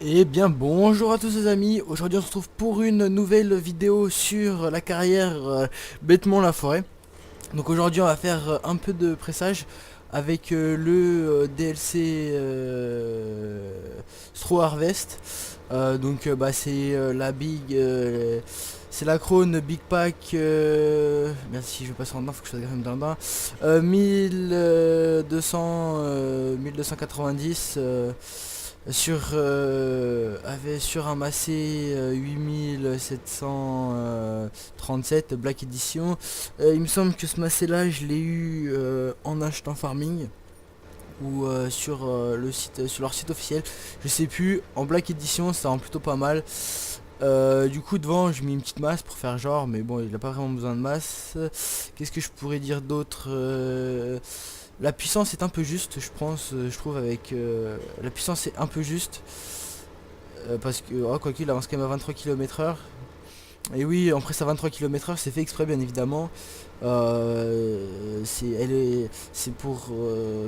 Eh bien bonjour à tous les amis, aujourd'hui on se retrouve pour une nouvelle vidéo sur la carrière Bêtement la forêt. Donc aujourd'hui on va faire un peu de pressage avec le DLC Straw Harvest. Donc c'est la big c'est la Crone Big Pack merci je vais passer en dedans, faut que je fasse gaffe dans le bain 1290 sur un massé 8737 Black Edition. Il me semble que ce massé là je l'ai eu en achetant farming ou sur leur site officiel, je sais plus. En Black Edition ça rend plutôt pas mal. Du coup devant j'ai mis une petite masse pour faire genre, mais bon il a pas vraiment besoin de masse. Qu'est-ce que je pourrais dire d'autre? La puissance est un peu juste, je pense, je trouve avec la puissance est un peu juste parce que quoi qu'il avance quand même à 23 km/h. Et oui, en presse à 23 km/h, c'est fait exprès bien évidemment. C'est pour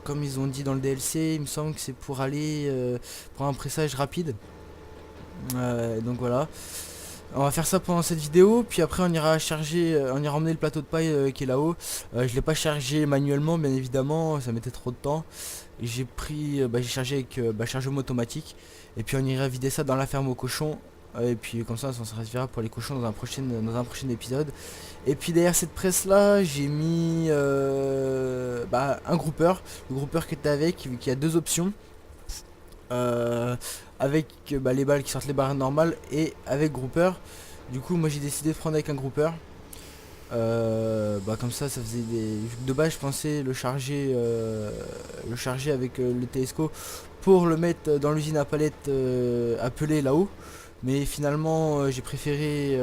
comme ils ont dit dans le DLC, il me semble que c'est pour aller pour un pressage rapide. Donc voilà. On va faire ça pendant cette vidéo, puis après on ira charger, on ira emmener le plateau de paille qui est là-haut. Je l'ai pas chargé manuellement bien évidemment, ça mettait trop de temps. J'ai pris, j'ai chargé avec chargement automatique. Et puis on ira vider ça dans la ferme aux cochons. Et puis comme ça on se servira pour les cochons dans un prochain épisode. Et puis derrière cette presse là j'ai mis un groupeur. Le groupeur qui était avec, vu qu'il y a deux options. Avec les balles qui sortent les barres normales et avec grouper. Du coup moi j'ai décidé de prendre avec un grouper. Comme ça faisait des... De base je pensais le charger avec le TSCO pour le mettre dans l'usine à palettes appelée là-haut. Mais finalement j'ai préféré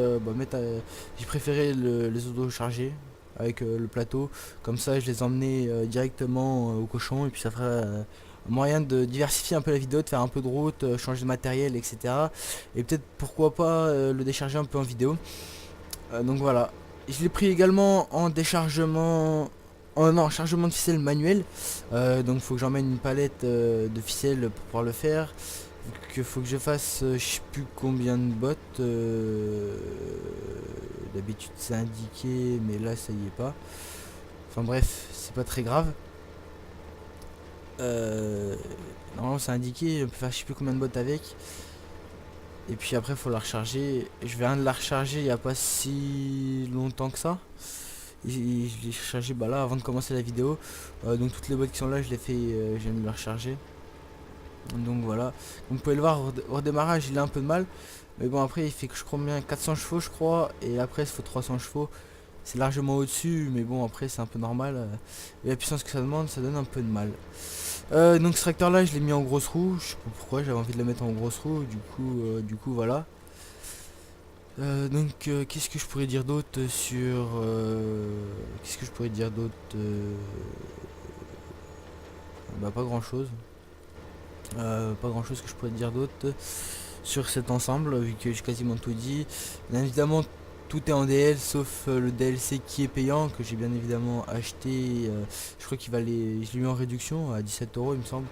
les autos chargés avec le plateau. Comme ça je les emmenais directement au cochon et puis ça fera moyen de diversifier un peu la vidéo, de faire un peu de route, changer de matériel, etc. Et peut-être pourquoi pas le décharger un peu en vidéo. Donc voilà. Je l'ai pris également en déchargement. Oh non, chargement de ficelle manuel. Donc faut que j'emmène une palette de ficelle pour pouvoir le faire. Que faut que je fasse je sais plus combien de bottes. D'habitude c'est indiqué, mais là ça y est pas. Enfin bref, c'est pas très grave. Normalement c'est indiqué, on peut faire je sais plus combien de bottes avec. Et puis après faut la recharger. Je viens de la recharger il n'y a pas si longtemps que ça. Et je l'ai rechargé là avant de commencer la vidéo. Donc toutes les bottes qui sont là je les fais, je viens de la recharger. Donc voilà. Donc vous pouvez le voir au redémarrage il a un peu de mal. Mais bon après il fait que je crois bien 400 chevaux je crois. Et après il faut 300 chevaux. C'est largement au-dessus, mais bon après c'est un peu normal. Et la puissance que ça demande, ça donne un peu de mal. Donc ce tracteur là je l'ai mis en grosse roue. Je sais pas pourquoi j'avais envie de le mettre en grosse roue. Du coup voilà. Qu'est-ce que je pourrais dire d'autre sur... Qu'est-ce que je pourrais dire d'autre pas grand chose. Pas grand chose que je pourrais dire d'autre sur cet ensemble, vu que j'ai quasiment tout dit. Bien évidemment, tout est en DL sauf le DLC qui est payant, que j'ai bien évidemment acheté. Je crois qu'il va je l'ai mis en réduction à 17 euros, il me semble.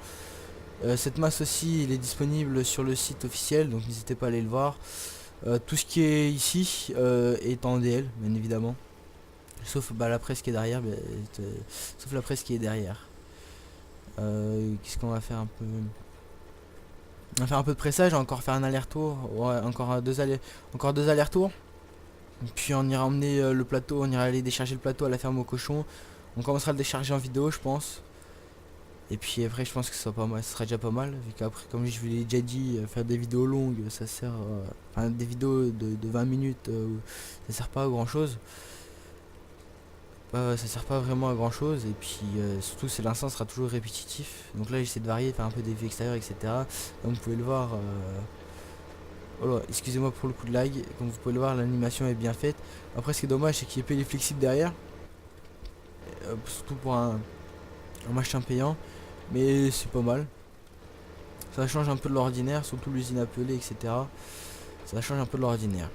Cette masse aussi, il est disponible sur le site officiel, donc n'hésitez pas à aller le voir. Tout ce qui est ici est en DL, bien évidemment. Sauf la presse qui est derrière. Sauf la presse qui est derrière. Qu'est-ce qu'on va faire un peu? On va faire un peu de pressage, encore faire un aller-retour. Ouais, encore deux allers-retours. Puis on ira emmener le plateau, on ira aller décharger le plateau à la ferme aux cochons. On commencera à le décharger en vidéo, je pense. Et puis après, je pense que ce sera pas mal, ce sera déjà pas mal. Vu qu'après, comme je vous l'ai déjà dit, faire des vidéos longues, ça sert. Enfin, des vidéos de 20 minutes, ça sert pas à grand chose. Ça sert pas vraiment à grand chose. Et puis surtout, c'est l'instant sera toujours répétitif. Donc là, j'essaie de varier, faire un peu des vues extérieures, etc. Comme vous pouvez le voir. Oh là, excusez-moi pour le coup de lag. Comme vous pouvez le voir, l'animation est bien faite. Après, ce qui est dommage, c'est qu'il y ait les flexibles derrière. Surtout pour un machin payant. Mais c'est pas mal. Ça change un peu de l'ordinaire, surtout l'usine appelée, etc. Ça change un peu de l'ordinaire.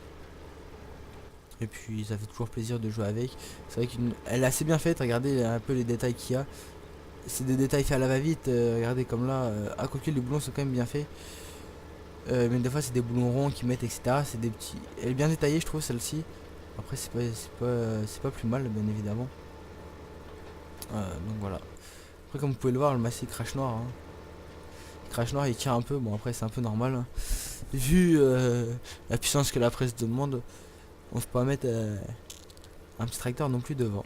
Et puis ça fait toujours plaisir de jouer avec. C'est vrai qu'elle est assez bien faite, regardez un peu les détails qu'il y a. C'est des détails faits à la va-vite, regardez comme là. À côté les boulons sont quand même bien faits. Mais des fois c'est des boulons ronds qui mettent, etc. C'est des petits. Elle est bien détaillée, je trouve, celle-ci. Après c'est pas plus mal, bien évidemment. Donc voilà. Après, comme vous pouvez le voir, le massif crash noir, hein. Crash noir il tire un peu. Bon, après c'est un peu normal, hein. Vu la puissance que la presse demande, on peut pas mettre un petit tracteur non plus devant.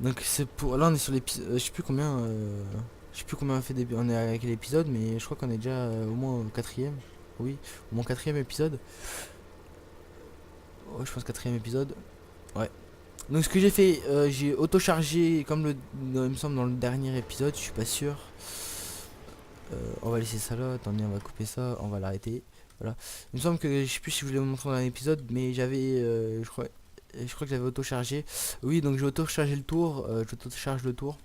Donc c'est pour. Là on est sur l'épisode. Je sais plus combien. Je sais plus combien on est avec l'épisode, mais je crois qu'on est déjà au moins au quatrième. Oui, au moins quatrième épisode. Ouais, je pense quatrième épisode. Ouais. Donc ce que j'ai fait, j'ai auto-chargé comme il me semble dans le dernier épisode, je suis pas sûr. On va laisser ça là, attendez, on va couper ça, on va l'arrêter. Voilà. Il me semble que je sais plus si je vous l'ai montré dans un épisode, mais j'avais je crois que j'avais auto-chargé. Oui, donc j'ai auto-chargé le tour, j'auto-charge le tour.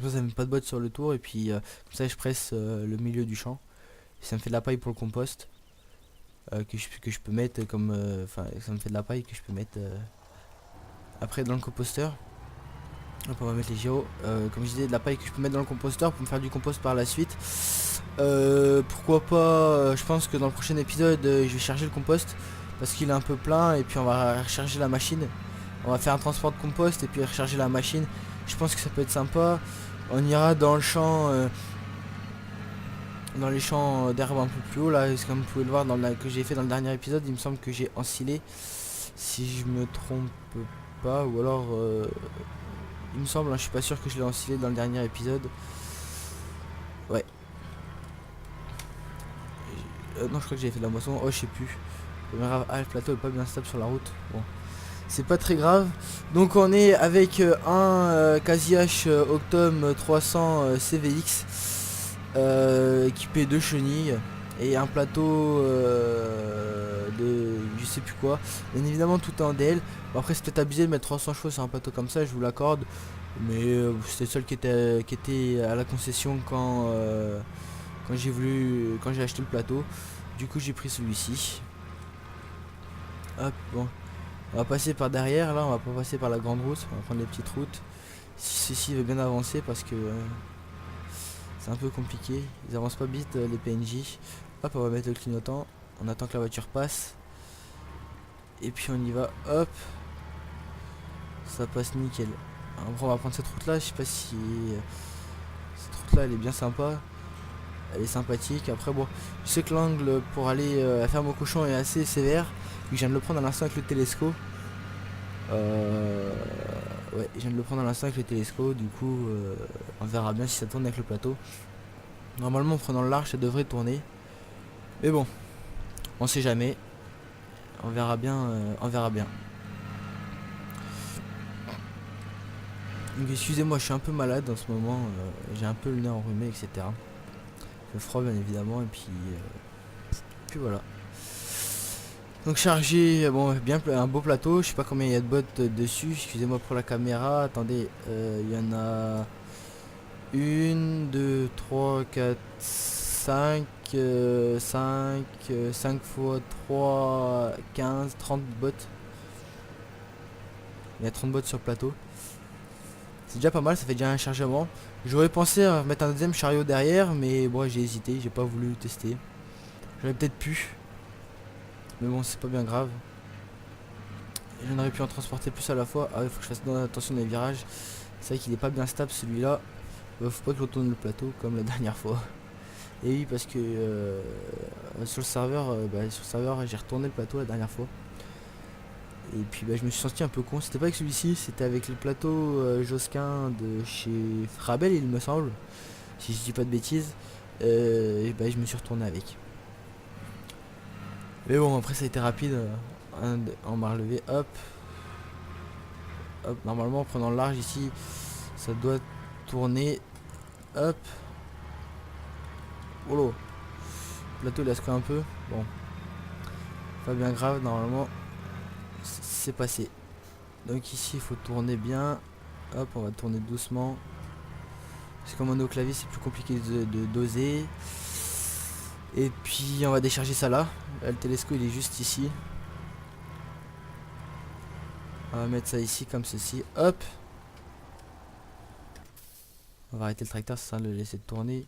Comme ça met pas de botte sur le tour et puis comme ça je presse le milieu du champ. Et ça me fait de la paille pour le compost. Que je peux mettre comme enfin ça me fait de la paille que je peux mettre après dans le composteur. Hop, on va mettre les gyros. Comme je disais, de la paille que je peux mettre dans le composteur pour me faire du compost par la suite. Pourquoi pas, je pense que dans le prochain épisode, je vais charger le compost parce qu'il est un peu plein et puis on va recharger la machine. On va faire un transport de compost et puis recharger la machine. Je pense que ça peut être sympa. On ira dans le champ, dans les champs d'herbe un peu plus haut là, comme vous pouvez le voir que j'ai fait dans le dernier épisode. Il me semble que j'ai ensilé, si je me trompe pas, ou alors il me semble, hein, je suis pas sûr que je l'ai ensilé dans le dernier épisode. Ouais. Non, je crois que j'ai fait de la moisson. Oh, je sais plus. Ah, le plateau est pas bien stable sur la route. Bon, c'est pas très grave. Donc on est avec un Casiache Octom 300 CVX équipé de chenilles et un plateau de je sais plus quoi. Bien évidemment tout est en DL. Bon, après c'est peut-être abusé de mettre 300 chevaux sur un plateau comme ça, je vous l'accorde. Mais c'était le seul qui était à la concession quand j'ai acheté le plateau. Du coup j'ai pris celui-ci. Hop, bon. On va passer par derrière, là on va pas passer par la grande route, on va prendre les petites routes. Si ceci veut bien avancer parce que c'est un peu compliqué. Ils avancent pas vite les PNJ. Hop, on va mettre le clignotant. On attend que la voiture passe. Et puis on y va, hop. Ça passe nickel. Après on va prendre cette route là, je sais pas si cette route là elle est bien sympa. Elle est sympathique. Après bon, je sais que l'angle pour aller à la ferme au cochon est assez sévère. Je viens de le prendre à l'instant avec le télescope. Ouais, je viens de le prendre à l'instant avec le télescope. Du coup, on verra bien si ça tourne avec le plateau. Normalement, en prenant le large, ça devrait tourner. Mais bon, on sait jamais. On verra bien. On verra bien. Donc, excusez-moi, je suis un peu malade en ce moment. J'ai un peu le nez enrhumé, etc. Le froid, bien évidemment. Et puis voilà. Donc chargé, bon, bien un beau plateau. Je sais pas combien il y a de bottes dessus. Excusez-moi pour la caméra. Attendez, il y en a 1, 2, 3, 4, 5, 5 fois 3, 15, 30 bottes. Il y a 30 bottes sur le plateau. C'est déjà pas mal, ça fait déjà un chargement. J'aurais pensé à mettre un deuxième chariot derrière, mais bon, j'ai hésité, j'ai pas voulu tester. J'aurais peut-être pu. Mais bon, c'est pas bien grave. J'en aurais pu en transporter plus à la fois. Ah, il faut que je fasse attention dans les virages. C'est vrai qu'il est pas bien stable celui-là. Faut pas que je retourne le plateau comme la dernière fois. Et oui, parce que sur le serveur, j'ai retourné le plateau la dernière fois. Et puis je me suis senti un peu con. C'était pas avec celui-ci, c'était avec le plateau Josquin de chez Frabel, il me semble. Si je dis pas de bêtises. Et je me suis retourné avec. Mais bon, après ça a été rapide. On m'a relevé, hop. Hop, normalement en prenant le large ici, ça doit tourner. Hop. Oh, le plateau il a secoué un peu. Bon. Pas bien grave, normalement. C'est passé. Donc ici il faut tourner bien. Hop, on va tourner doucement. Parce que comme on est au clavier, c'est plus compliqué de doser. Et puis on va décharger ça là. Là, le télescope il est juste ici. On va mettre ça ici comme ceci. Hop. On va arrêter le tracteur, ça sert à le laisser tourner.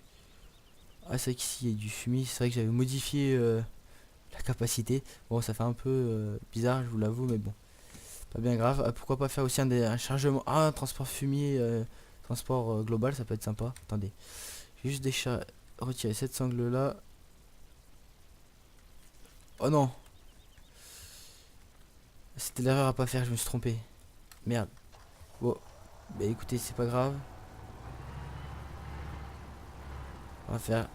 Ah c'est vrai qu'ici il y a du fumier, c'est vrai que j'avais modifié la capacité. Bon ça fait un peu bizarre je vous l'avoue mais bon. Pas bien grave. Ah, pourquoi pas faire aussi un chargement. Ah un transport fumier, transport global ça peut être sympa. Attendez. Je vais juste retirer cette sangle là. Oh non. C'était l'erreur à pas faire, je me suis trompé. Merde. Bon. Bah écoutez c'est pas grave. On va faire.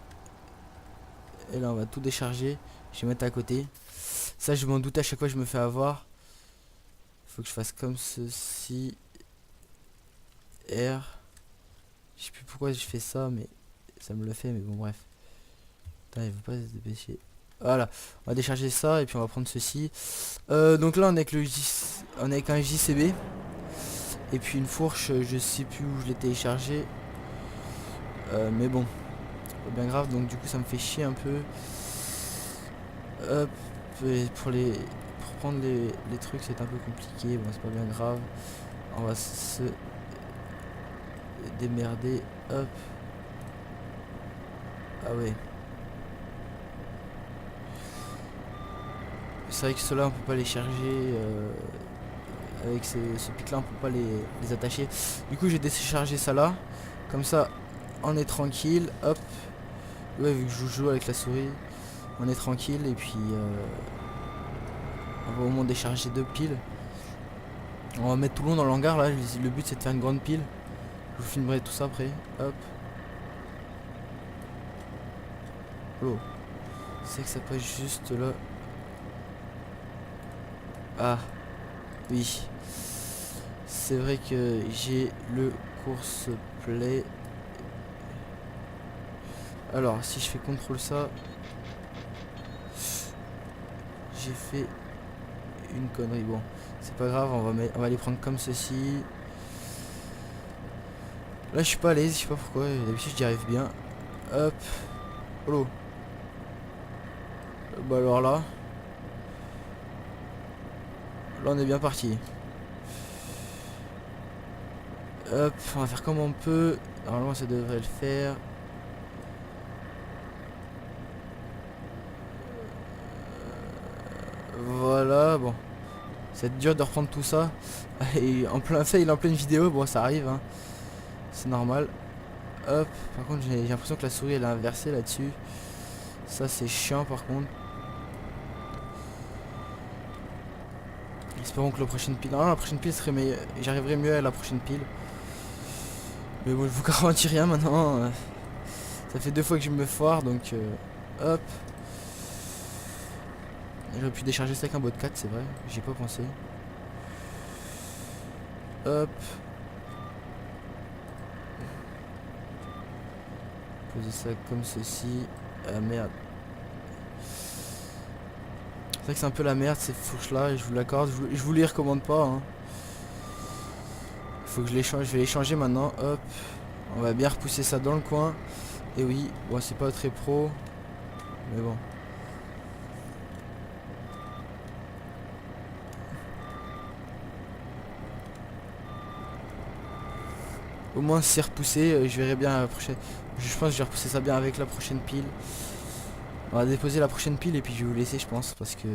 Et là on va tout décharger. Je vais mettre à côté. Ça je m'en doute à chaque fois je me fais avoir. Faut que je fasse comme ceci. R. Je sais plus pourquoi je fais ça mais ça me le fait mais bon bref. Putain il veut pas se dépêcher. Voilà. On va décharger ça et puis on va prendre ceci. Donc là on est avec on est avec un JCB. Et puis une fourche, je sais plus où je l'ai téléchargé. Mais bon. Pas bien grave donc du coup ça me fait chier un peu. Hop. Et pour prendre les trucs c'est un peu compliqué. Bon c'est pas bien grave. On va se démerder. Hop. Ah ouais. C'est vrai que ceux-là on peut pas les charger avec ce pic là on peut pas les attacher. Du coup j'ai déchargé ça là. Comme ça on est tranquille. Hop. Ouais vu que je joue avec la souris. On est tranquille et puis on va au moins décharger 2 piles. On va mettre tout le long dans l'hangar là. Le but c'est de faire une grande pile. Je vous filmerai tout ça après. Hop. Oh. C'est que ça passe juste là. Ah. Oui. C'est vrai que j'ai le course play. Alors si je fais contrôle ça. J'ai fait une connerie. Bon. C'est pas grave. On va les prendre comme ceci. Là je suis pas à l'aise. Je sais pas pourquoi. D'habitude j'y arrive bien. Hop. Oh. Bah alors là. Là on est bien parti. Hop, on va faire comme on peut. Normalement ça devrait le faire. Voilà, bon. C'est dur de reprendre tout ça. Et en plein fait, il est en pleine vidéo, bon ça arrive. Hein. C'est normal. Hop, par contre j'ai l'impression que la souris elle est inversée là-dessus. Ça c'est chiant par contre. Espérons que la prochaine pile. Non, la prochaine pile serait meilleure. J'arriverai mieux à la prochaine pile. Mais bon, je vous garantis rien maintenant. Ça fait 2 fois que je me foire donc hop. J'aurais pu décharger ça avec un bot 4, c'est vrai. J'y ai pas pensé. Hop. Poser ça comme ceci. Ah merde. C'est vrai que c'est un peu la merde ces fourches là. Et je vous l'accorde. Je vous les recommande pas. Hein. Faut que je les change. Je vais les changer maintenant. Hop. On va bien repousser ça dans le coin. Et oui. Bon, c'est pas très pro. Mais bon. Au moins c'est repoussé, je verrai bien la prochaine. Je pense que je vais repousser ça bien avec la prochaine pile. On va déposer la prochaine pile et puis je vais vous laisser je pense parce que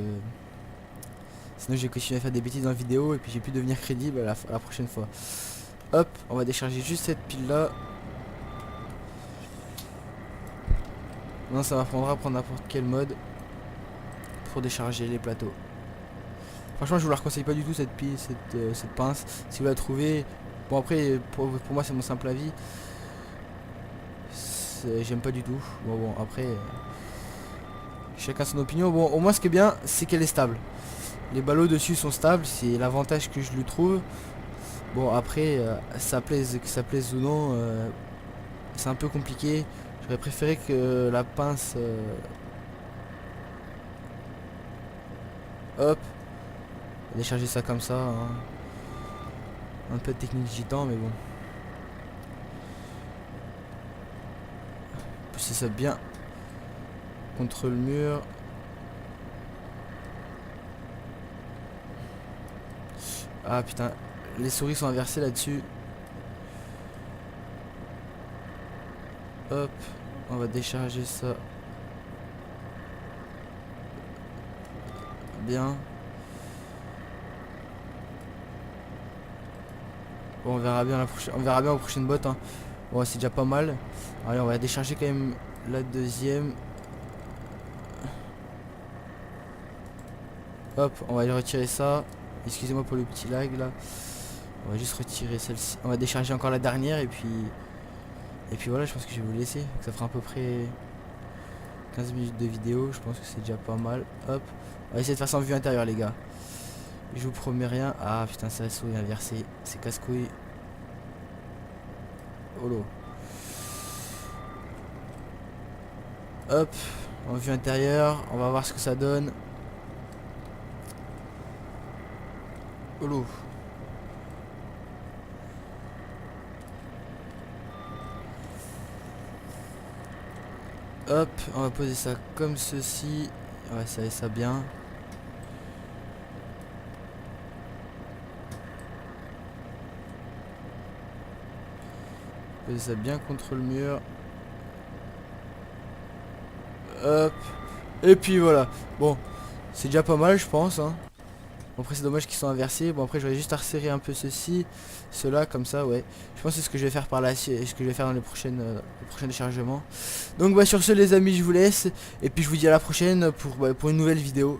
sinon je vais continuer à faire des bêtises dans la vidéo et puis j'ai pu devenir crédible à la prochaine fois. Hop, on va décharger juste cette pile là. Non ça m'apprendra à prendre n'importe quel mode pour décharger les plateaux. Franchement je vous la conseille pas du tout cette pile, cette pince. Si vous la trouvez, bon après pour moi c'est mon simple avis. J'aime pas du tout. Bon après chacun son opinion. Bon au moins ce qui est bien c'est qu'elle est stable. Les ballots dessus sont stables, c'est l'avantage que je lui trouve. Bon après que ça plaise ou non, c'est un peu compliqué. J'aurais préféré que la pince hop, décharger ça comme ça. Hein. Un peu de technique gitan mais bon. Pousser ça bien contre le mur. Ah putain, les souris sont inversées là-dessus. Hop, On va décharger ça. Bien. Bon, on verra bien on verra bien aux prochaines bottes, hein. Bon, c'est déjà pas mal. Allez, on va décharger quand même la deuxième. Hop, on va aller retirer ça. Excusez-moi pour le petit lag là. On va juste retirer celle-ci. On va décharger encore la dernière et puis voilà, je pense que je vais vous laisser. Ça fera à peu près 15 minutes de vidéo. Je pense que c'est déjà pas mal. Hop. On va essayer de faire ça en vue intérieure, les gars. Je vous promets rien. Ah putain, ça est inversé. C'est casse-couille. Holo. Hop. En vue intérieure. On va voir ce que ça donne. Holo. Hop, on va poser ça comme ceci. On va serrer ça bien. Poser ça bien contre le mur. Hop. Et puis voilà. Bon, c'est déjà pas mal, je pense, hein. Bon, après c'est dommage qu'ils sont inversés. Bon, après j'aurais juste à resserrer un peu ceci, cela comme ça, ouais. Je pense que c'est ce que je vais faire par là, ce que je vais faire dans les prochains déchargements. Donc bah sur ce les amis, je vous laisse et puis je vous dis à la prochaine pour une nouvelle vidéo.